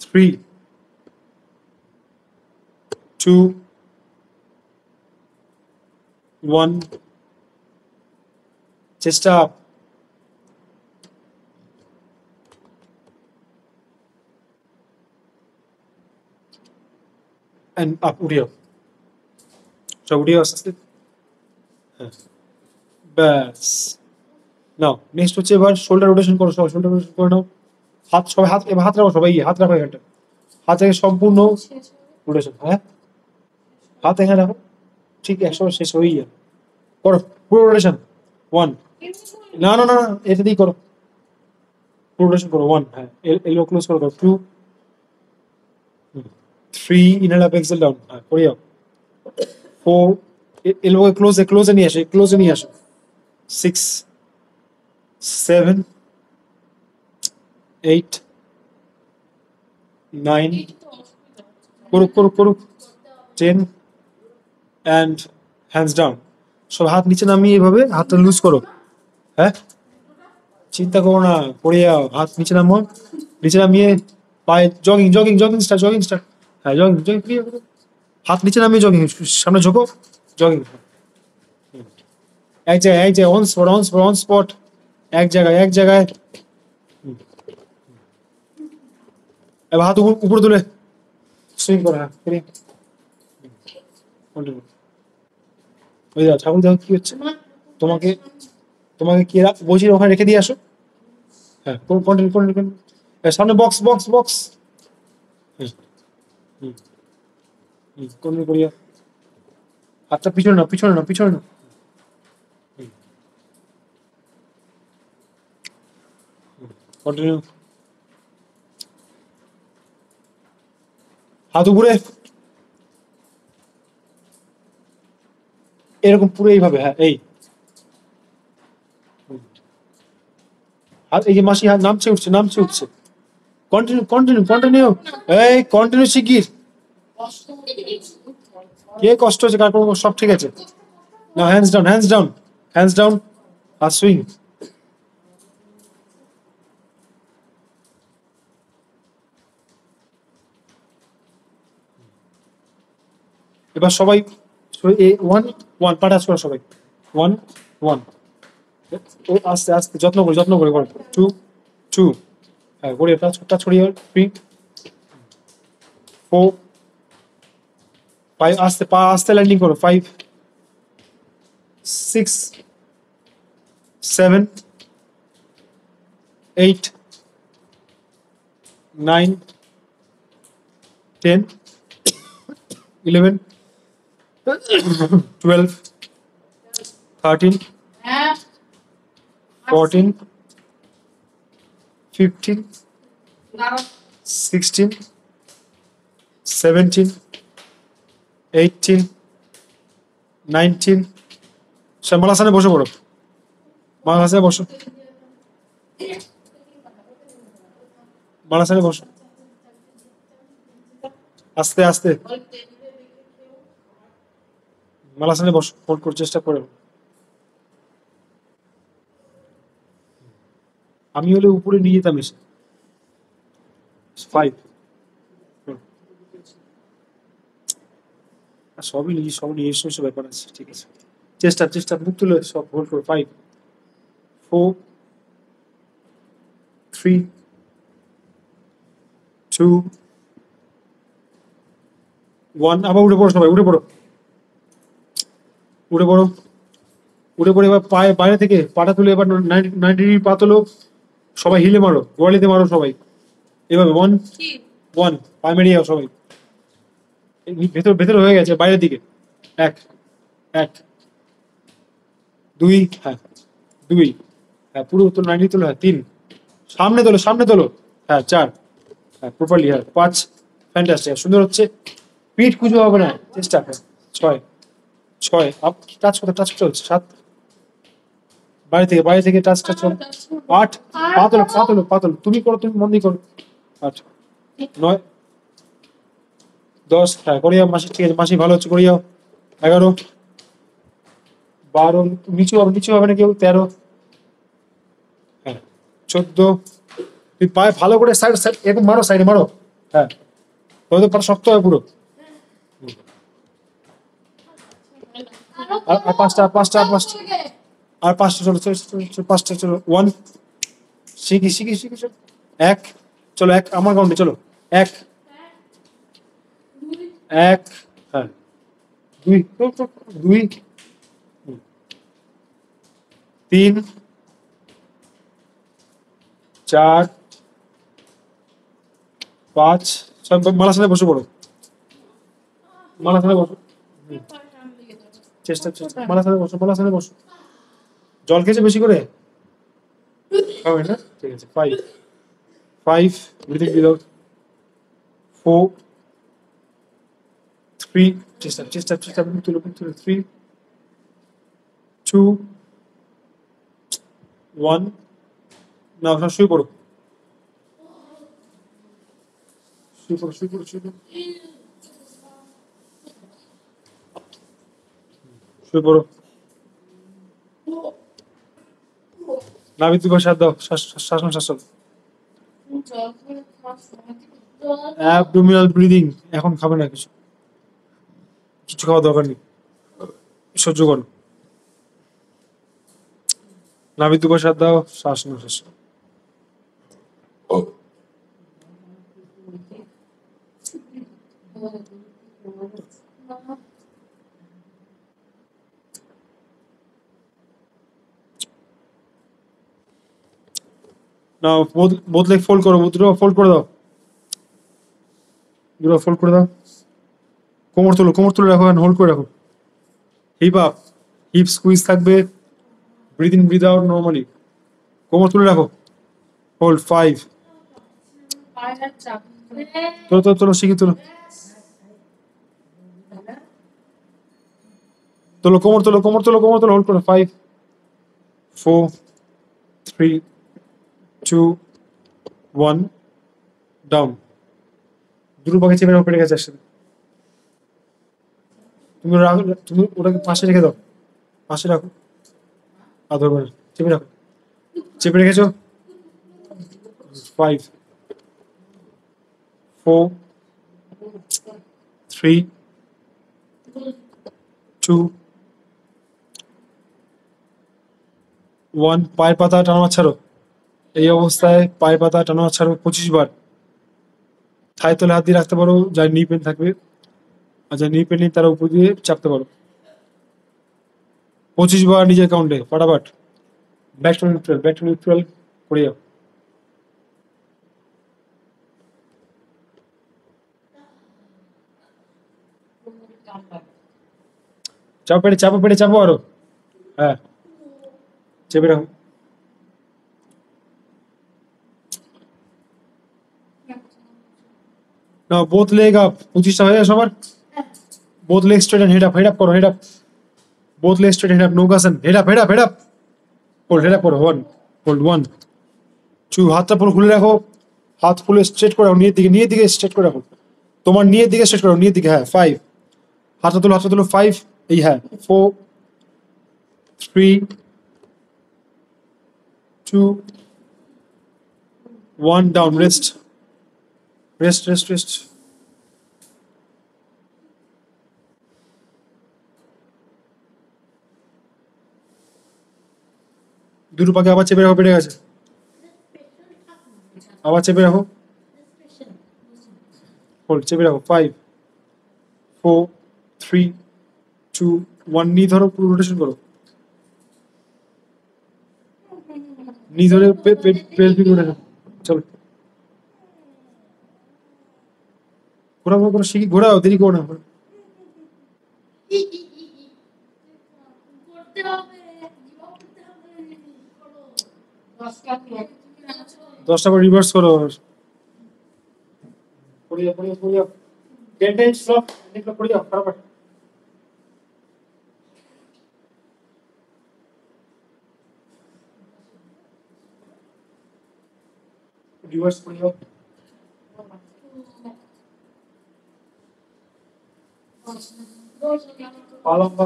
3 2 1 চেষ্টা, অ্যান্ড আপ, উঠিও, সব উঠিও আস্তে আস্তে, হ্যাঁ ব্যাস, নাও নেক্সট হচ্ছে এবার শোল্ডার রোটেশন করো, সবাই শোল্ডার রোটেশন করে নাও, হাত সবাই হাত, এবার হাত রাখো, সবাই হাত রাখো এখানটা, হাত রেখে সম্পূর্ণ রোটেশন, হ্যাঁ হাত এখানে রাখো, ঠিক 100 শেষ হয়েই যাবে, করো পুরো রোটেশন, 1 না না না না, এটা দিয়েই করো, পুরো রোটেশন করো, 1 হ্যাঁ এলবো ক্লোজ করো, 2 3 ইনহেল আপ এক্সেল ডাউন, হ্যাঁ করে যাও, 4 এলবো ক্লোজে নিয়ে আসো, 6 7 8 9 করুক 10 অ্যান্ড হ্যান্ডস ডাউন, সব হাত নিচে নামিয়ে এভাবে হাতটা লুজ করো, হ্যাঁ চিন্তা করো না, পড়ে যাও, হাত নিচে নামিয়ে পায়ে জগিং স্টার্ট, হ্যাঁ জগিং হাত নিচে নামিয়ে জগিং, সামনে ঝোঁকো, জগিং, এক জায়গায় অন স্পট, এক জায়গায়, এবার হাত উপরে তুলে সুইং করো, হ্যাঁ কন্টিনিউ, ওই দেখো ঠাকুর দেখো কি হচ্ছে, তোমাকে তোমাকে কি বলছি ওখানে রেখে দিয়ে আসো। হ্যাঁ কন্টিনিউ কন্টিনিউ, সামনে বক্স বক্স বক্স। হুম হুম কন্টিনিউ করিয়া, হাতটা পিছনে নাও পিছনে নাও পিছনে নাও। কন্টিনিউ, হাত উপরে, এরকম পুরো এইভাবে, হ্যাঁ এই হাত, এই যে মাসি হাত নামছে উঠছে নামছে উঠছে। কন্টিনিউ কন্টিনিউ কন্টিনিউ, এই কন্টিনিউ শিগগির। কে কষ্ট হচ্ছে কার কোনো, সব ঠিক আছে। না hands down hands down hands down, আর সুইং। এবার সবাই ওয়ান ওয়ান পা টাচ করো সবাই, ওয়ান ওয়ান, ও আস্তে আস্তে যত্ন করে করো, টু টু, হ্যাঁ গড়িয়ে টাচ ছড়িয়ে, থ্রি ফোর ফাইভ, আস্তে পা আস্তে ল্যান্ডিং করো, five six seven eight nine ten eleven twelve thirteen fourteen fifteen sixteen seventeen eighteen nineteen. মালাসানে বসে পড়ো, মালাসানে বসো, মালাসানে বসো, আস্তে আস্তে মালাসানে বসো, হোল্ড করার চেষ্টা করো। আমি হলে উপরে নিয়ে যেতাম এসে, ফাইভ, সবই নিয়ে সব নিয়ে এসে ব্যাপার আছে, ঠিক আছে। চেষ্টা চেষ্টা মুখ তুলে সব হোল্ড করো, five four three two one. আবার উঠে পড়ো সবাই, উঠে পড়ো উঠে পড়ো উঠে পড়ে, এবার পায়ে বাইরে থেকে পাটা তুলে এবার 90 ডিগ্রি পা তোলো, সবাই হিলে মারো, গোয়ালিতে মারো সবাই, এভাবে ওয়ান ওয়ান, পায়ে মেরিয়ে যাও সবাই, ভেতর ভেতরে হয়ে গেছে বাইরের দিকে, এক এক দুই, হ্যাঁ দুই, হ্যাঁ পুরো তো 90 তোলো, হ্যাঁ তিন, সামনে তোলো, হ্যাঁ চার, হ্যাঁ প্রপারলি, হ্যাঁ পাঁচ, ফ্যান্টাস্টিক সুন্দর হচ্ছে, পিঠ কুঁজো হবে না, চেষ্টা, হ্যাঁ ছয় ছয়, আপ টাচ করতে হচ্ছে, সাত, বাইরে থেকে টাচ টাচ করো, আট, পা তোলো, তুমি করো, তুমি মন দিয়ে করো, আট নয় দশ, হ্যাঁ করিয়া মাসি, ঠিক আছে মাসি ভালো হচ্ছে, করিয়াও, 11 12, নিচু হবে না কেউ, 13, হ্যাঁ 14, তুই পায়ে ভালো করে সাইড সাইড এরকম মারো, সাইডে মারো, হ্যাঁ তবে তো পা শক্ত হয় পুরো। আর পাঁচটা আর পাঁচটা, চলো পাঁচটা, চলো ওয়ান, শিখি চলো, এক, চলো এক আমার কাউন্টে, চলো এক এক, হ্যাঁ দুই দুই, তিন, চার, পাঁচ, সব মালার সাথে বসে পড়ো, মালার সাথে বসো, চেষ্টা মালার সাথে বসো, জল খেয়েছে বেশি করে, খাবে না, ঠিক আছে, five five, breathing without, four three, চেষ্টা মুখ তুলো, থ্রি টু ওয়ান, না ওখানে শুয়ে পড়ো, শুয়ে পড়ো, নাভি দুবার শ্বাস দাও, শ্বাস অ্যাবডোমিনাল ব্রিদিং, এখন খাবে না কিছু, খাওয়ার দরকার নেই, সহ্য করো, নাভি দুবার শ্বাস দাও, শ্বাস না, বোথ লেগ ফোল্ড করো, দুটো ফোল্ড করে দাও, দুটো ফোল্ড করে দাও। কোমর তুলে রাখো, হোল্ড করে রাখো। হিপ আপ, হিপ স্কুইজ থাকবে, breathe in breathe out normally. কোমর তুলে রাখো, হোল্ড 5। তোলো তোলো তোলো, শিখি তোলো, তোলো কোমর তোলো, হোল্ড করো। 5 4 3 2 1 ডাউন। দুটো পাখি চেপে রাখো, পেটে গেছে একসাথে। তুমি ওটাকে পাশে রেখে দাও, পাশে রাখো, আর ধরবে না, চেপে রাখো, চেপে রেখেছো। 5 4 3 2 1। পায়ের পাতা টানা ছাড়ো, এই অবস্থায় পায়ের পাতা টানা ছাড়ো 25 বার। থাই তলে হাত দিয়ে রাখতে পারো, যার নি পেন থাকবে, আর যার নি পেন নেই তারা উপর দিয়ে চাপতে পারো। 25 বার নিজের কাউন্টে, ফাটাফাট। ব্যাক টু নিউট্রাল করে যাও। চাপো পেটে চাপো আরো, হ্যাঁ, চেপে রাখো। না, বোথ লেগ আপ। 25টা হয়ে যায় সবার। Both leg straight and head up করো, head up. Both leg straight, head up, naukasana, head up. Hold, head up করো। 1 হোল্ড, 1 2। হাতটা পুরো খুলে রাখো, হাত ফুলে স্ট্রেট করে রাখো, নিয়ের দিকে স্ট্রেট করে রাখো। তোমার নিয়ের দিকে স্ট্রেট করো, নিয়ের দিকে, হ্যাঁ। 5 হাতটা তোলো 5, এই হ্যাঁ। 4 3 2 1 ডাউন। রেস্ট। দুটো পাকে আবার চেপে রাখো, পেটে গেছে, আবার চেপে রাখো, হোল্ড, চেপে রাখো। 5 4 3 2 1। নি ধরো, পুরো রোটেশন করো, নি ধরে পেলভিক রোটেশন। চলো, ঘোরাও, শিখি, ঘোরাও, দেরি করো না। দশটা বার রিভার্স করো। পড়িয়া 10 টাইমস স্লপ, পড়িয়া ফটাফট। রিভার্স পড়িয়া, পা লম্বা।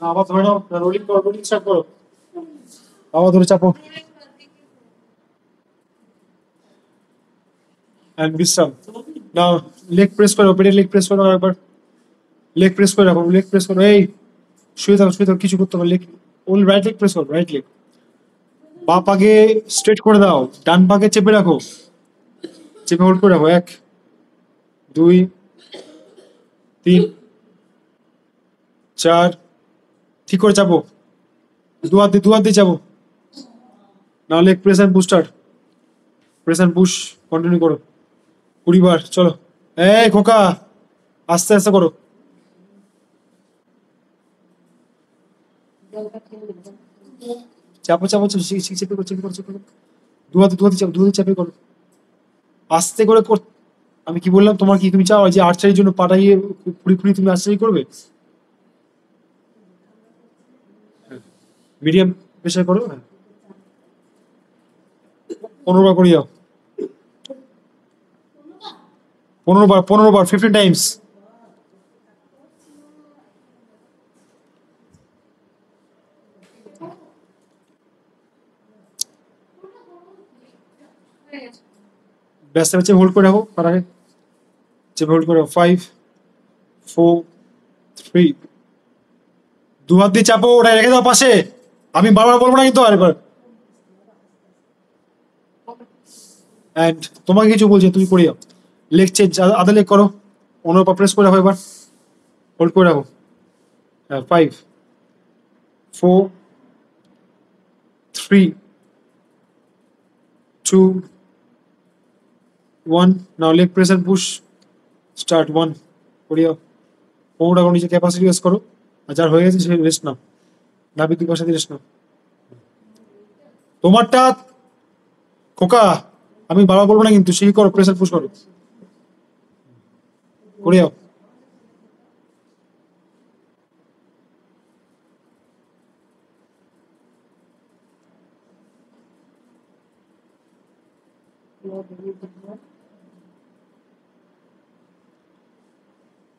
আবার ধরে নাও, রোলিং স্টার্ট করো, আবার ধরে চাপো, এন্ড বিশ্রাম। না, লেগ প্রেস করো, পেটে লেগ প্রেস করো একবার, লেগ প্রেস করে রাখো, এই শুয়ে থাকো, কিছু করতে হবে। লেগ, ওল রাইট লেগ প্রেস করো, রাইট লেগ। বা পাকে স্ট্রেট করে দাও, ডান পাকে চেপে রাখো, চেপে হোল্ড করে রাখো। 1 2 3 4। ঠিক করে চাপো, দু হাত দিয়ে চাপো। না, leg press and booster, press and push continue করো 20 বার। চলো, এই খোকা, আস্তে আস্তে করো। চাপো চেপে করো। দু হাতে চাপে করো, আস্তে করে আমি কি বললাম তোমার? কি তুমি চাও যে আর্চারির জন্য পাঠাইয়ে খুঁড়ি তুমি আর্চারি করবে? মিডিয়াম প্রেশার করো, হ্যাঁ। 15 বার করে যাও, 15 বার 15 টাইমস। ব্যাসটা চেপে হোল্ড করে রাখো, তার আগে চেপে হোল্ড করে রাখো। 5 4 3। দু হাত দিয়ে চাপো, ওটা রেখে দাও পাশে। আমি বারবার বলবো না কিন্তু, আরেকবার। অ্যান্ড তোমাকে কিছু বলছে, তুমি করে যাও। লেগ চেঞ্জ, আধা লেগ করো, অন্য পা প্রেস করে রাখো, এবার হোল্ড করে রাখো। 5 4 3 2 1 now leg press and push start 1 করিও। কোমরটা নিচে ক্যাপাসিটি ইউজ করো, আর যার হয়ে গেছে সে রেস্ট নাও, নাভি দুই পাশে রেস্ট নাও। তোমারটা খোকা আমি বারবার বলবো না কিন্তু, সেই করো, প্রেসার পুশ করো, করে যাও।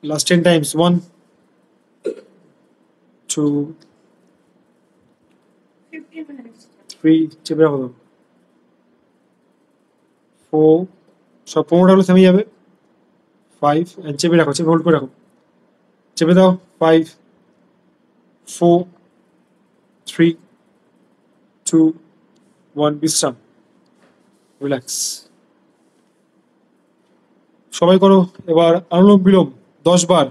Last 10 times. 1 2 3 চেপে রাখো, 4 সব 15টা হলে থেমে যাবে। 5 চেপে রাখো, চেপে হোল্ড করে রাখো, চেপে দাও। 5 4 3 2 1 বিশ্রাম, রিল্যাক্স। সবাই করো এবার অনুলোম বিলোম 10 বার।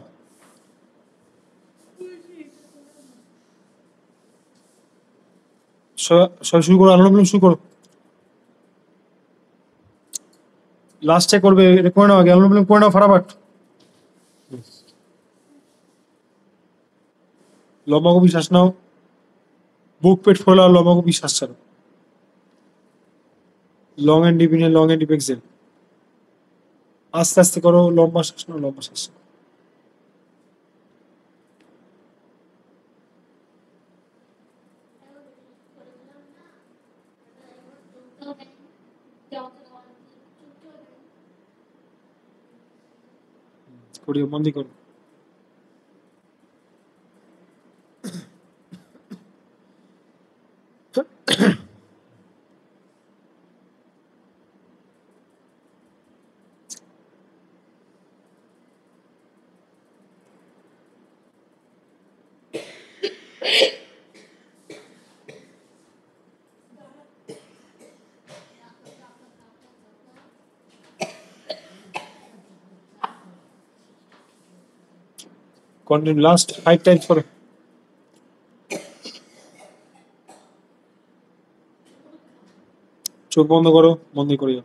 সবাই শুরু করো, অনুলোম বিলোম শুরু করো। লাস্টে করবে, এটা করে নাও আগে, অনুলোম বিলোম করে নাও ফাটাফাট। লম্বা কবি শ্বাস নাও, বুক পেট ফোলা, লম্বা কবি শ্বাস ছাড়ো। Long and deep inhale, long and deep exhale. আস্তে আস্তে করো, লম্বা শ্বাস নাও, লম্বা শ্বাস নাও। করিও, মন দিয়ে করো। কন্টিনিউ, লাস্ট 5 টাইমস করো। চোখ বন্ধ করো, মন দিয়ে করিও।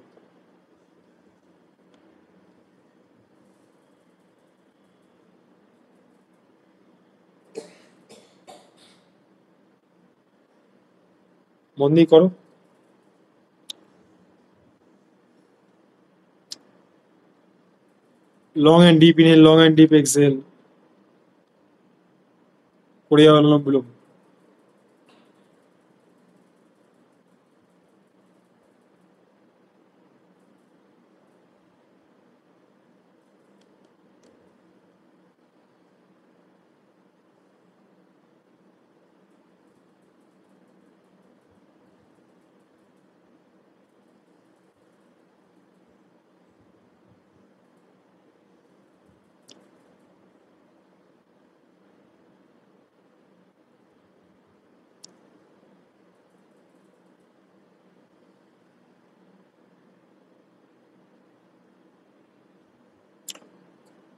মন দিয়ে করো। Long and deep inhale, long and deep exhale, করে যাও অনুলোম বিলোম।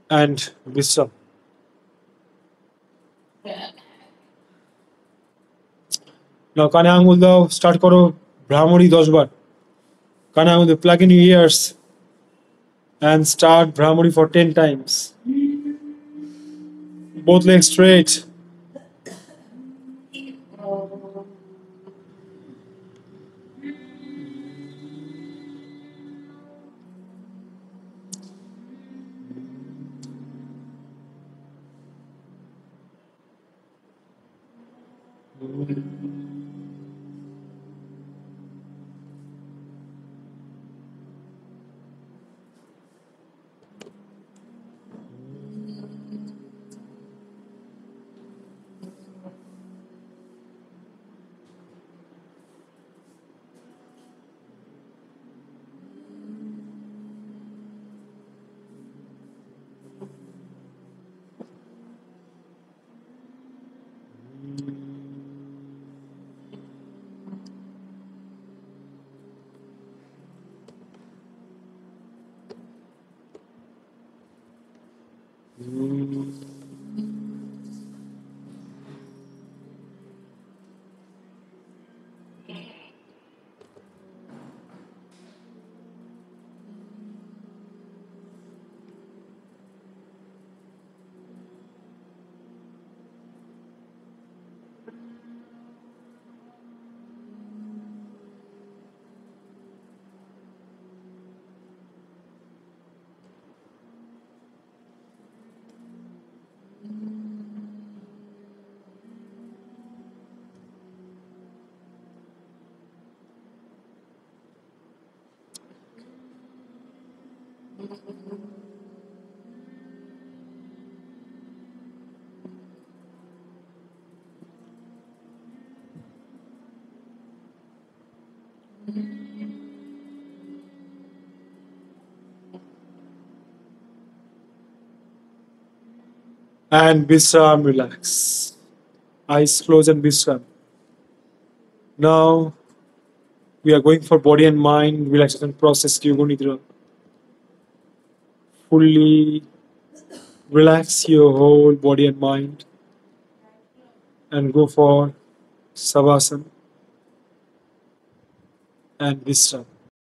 অ্যান্ড বিশ্রাম। নাও কানে আঙুল দাও, স্টার্ট করো ভ্রামরি 10 বার। কানে আঙুল দাও, plug in years and start Brahmari for 10 times. Both legs straight. And Visram, relax. Eyes closed and Visram. Now we are going for body and mind relaxation process. Yoga Nidra. Fully relax your whole body and mind and go for Savasana and Visram.